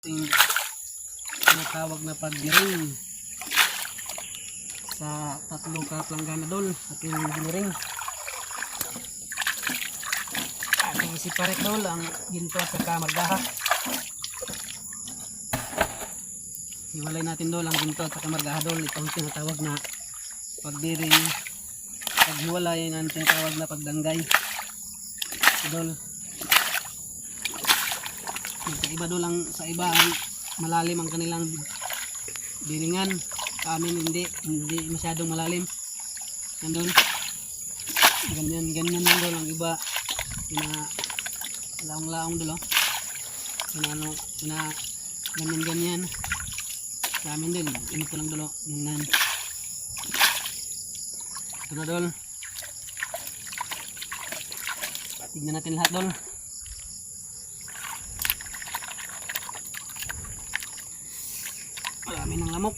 ating tinatawag na pagdiring sa tatlong kaplanggana dol. Ating diniring. Ating isiparit dol ang ginto at saka margaha. Hiwalay natin dol ang ginto at saka margaha dol. Ito ang tinatawag na pagdiring. Paghiwalay ang tinatawag na pagdanggay. Dol. Iba dol lang sa iba ay malalim ang kanilang diringan. Sa amin hindi masyadong malalim. Yan dol. Ganyan lang dol ang iba. Laong-laong dol. Ganyan. Sa amin din, inito lang dol. Ganyan. Ito na dol. Tignan natin lahat dol. Marami ng lamok.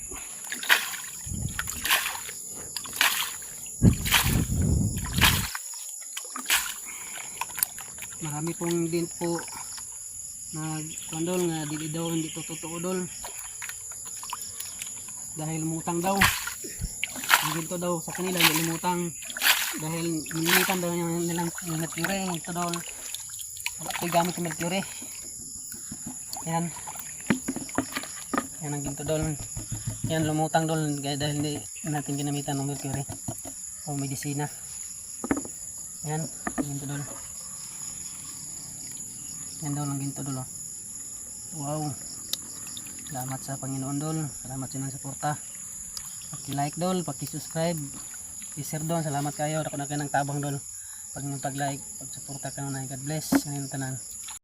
Marami pong din po nagkandol nga dili daw hindi to totoo dol. Dahil lumutang daw. Ang ginto daw sa kanila hindi lumutang. Dahil nilitan daw nilang mercury. Ito dol. Ito gamit ng mercury. Yan. Yan ang ginto dol. Yan lumutang dol dahil hindi natin ginamitan ng mercury o medisina. Yan ginto dol. Yan dol ang ginto dol. Wow. Salamat sa Panginoon dol. Salamat sa inyong suporta. Paki-like dol, paki-subscribe, i-share dol. Salamat kayo. Ako na kayo ng tabang dol. Pag like, pag suporta ka na. God bless. Ngayon tanan.